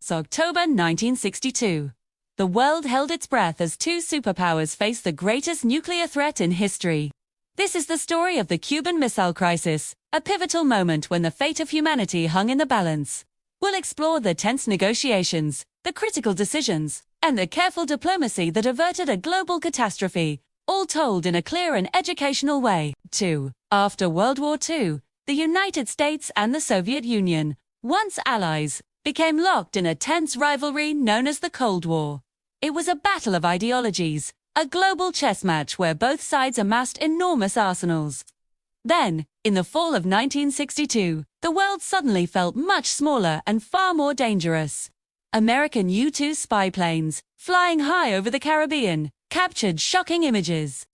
October 1962. The world held its breath as two superpowers faced the greatest nuclear threat in history. This is the story of the Cuban Missile Crisis, a pivotal moment when the fate of humanity hung in the balance. We'll explore the tense negotiations, the critical decisions, and the careful diplomacy that averted a global catastrophe, all told in a clear and educational way. 2. After World War II, the United States and the Soviet Union, once allies, became locked in a tense rivalry known as the Cold War. It was a battle of ideologies, a global chess match where both sides amassed enormous arsenals. Then, in the fall of 1962, the world suddenly felt much smaller and far more dangerous. American U-2 spy planes, flying high over the Caribbean, captured shocking images.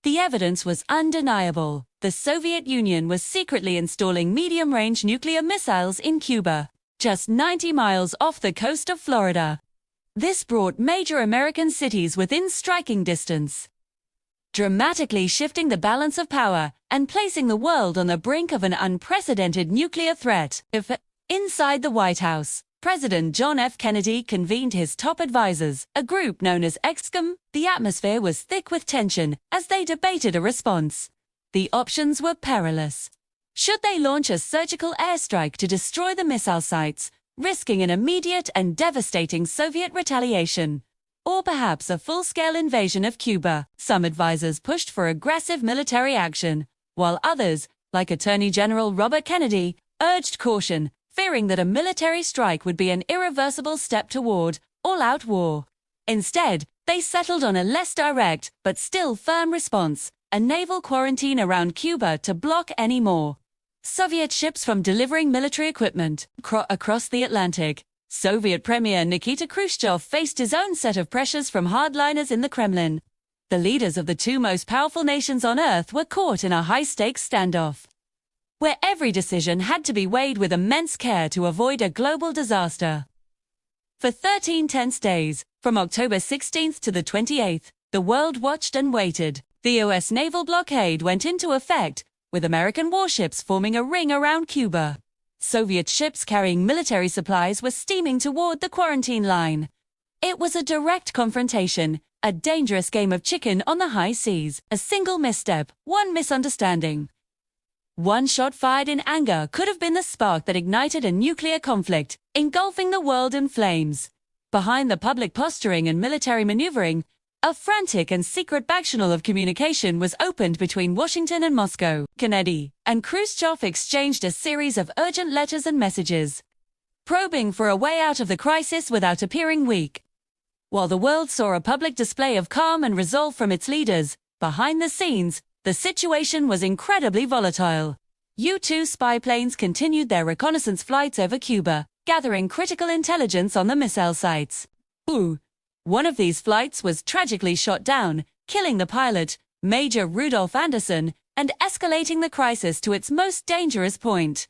The evidence was undeniable. The Soviet Union was secretly installing medium-range nuclear missiles in Cuba, just 90 miles off the coast of Florida. This brought major American cities within striking distance, dramatically shifting the balance of power and placing the world on the brink of an unprecedented nuclear threat. Inside the White House, President John F. Kennedy convened his top advisors, a group known as ExCom. The atmosphere was thick with tension as they debated a response. The options were perilous. Should they launch a surgical airstrike to destroy the missile sites, risking an immediate and devastating Soviet retaliation? Or perhaps a full-scale invasion of Cuba? Some advisors pushed for aggressive military action, while others, like Attorney General Robert Kennedy, urged caution, fearing that a military strike would be an irreversible step toward all-out war. Instead, they settled on a less direct, but still firm response: a naval quarantine around Cuba to block any more Soviet ships from delivering military equipment across the Atlantic. Soviet Premier Nikita Khrushchev faced his own set of pressures from hardliners in the Kremlin. The leaders of the two most powerful nations on Earth were caught in a high-stakes standoff, where every decision had to be weighed with immense care to avoid a global disaster. For 13 tense days, from October 16th to the 28th, the world watched and waited. The U.S. naval blockade went into effect, with American warships forming a ring around Cuba. Soviet ships carrying military supplies were steaming toward the quarantine line. It was a direct confrontation, a dangerous game of chicken on the high seas. A single misstep, one misunderstanding, one shot fired in anger could have been the spark that ignited a nuclear conflict, engulfing the world in flames. Behind the public posturing and military maneuvering, a frantic and secret backchannel of communication was opened between Washington and Moscow. Kennedy and Khrushchev exchanged a series of urgent letters and messages, probing for a way out of the crisis without appearing weak. While the world saw a public display of calm and resolve from its leaders, behind the scenes, the situation was incredibly volatile. U-2 spy planes continued their reconnaissance flights over Cuba, gathering critical intelligence on the missile sites. One of these flights was tragically shot down, killing the pilot, Major Rudolph Anderson, and escalating the crisis to its most dangerous point.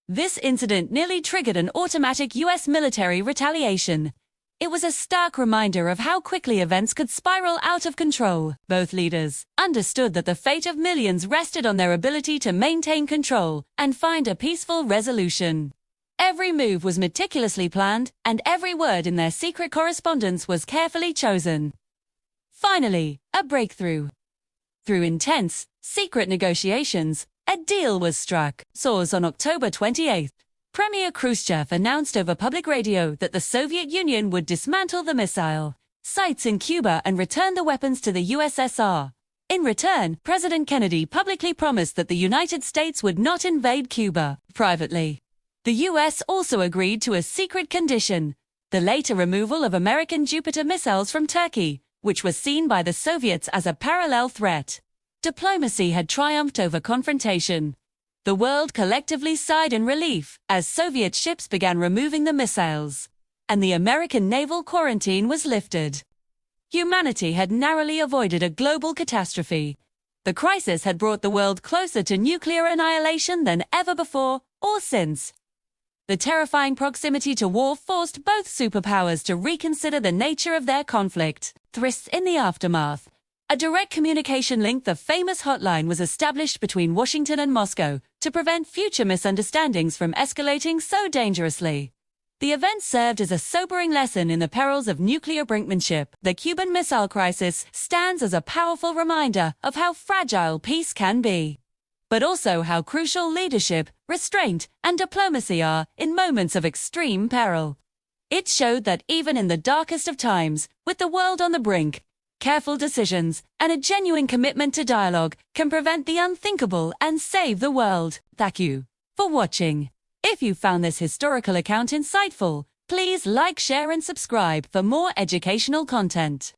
This incident nearly triggered an automatic U.S. military retaliation. It was a stark reminder of how quickly events could spiral out of control. Both leaders understood that the fate of millions rested on their ability to maintain control and find a peaceful resolution. Every move was meticulously planned, and every word in their secret correspondence was carefully chosen. Finally, a breakthrough. Through intense, secret negotiations, a deal was struck. Source: on October 28th, Premier Khrushchev announced over public radio that the Soviet Union would dismantle the missile sites in Cuba and return the weapons to the USSR. In return, President Kennedy publicly promised that the United States would not invade Cuba. Privately, the U.S. also agreed to a secret condition: the later removal of American Jupiter missiles from Turkey, which was seen by the Soviets as a parallel threat. Diplomacy had triumphed over confrontation. The world collectively sighed in relief as Soviet ships began removing the missiles, and the American naval quarantine was lifted. Humanity had narrowly avoided a global catastrophe. The crisis had brought the world closer to nuclear annihilation than ever before or since. The terrifying proximity to war forced both superpowers to reconsider the nature of their conflict. Thrusts in the aftermath. A direct communication link, the famous hotline, was established between Washington and Moscow to prevent future misunderstandings from escalating so dangerously. The event served as a sobering lesson in the perils of nuclear brinkmanship. The Cuban Missile Crisis stands as a powerful reminder of how fragile peace can be, but also how crucial leadership, restraint, and diplomacy are in moments of extreme peril. It showed that even in the darkest of times, with the world on the brink, careful decisions and a genuine commitment to dialogue can prevent the unthinkable and save the world. Thank you for watching. If you found this historical account insightful, please like, share, and subscribe for more educational content.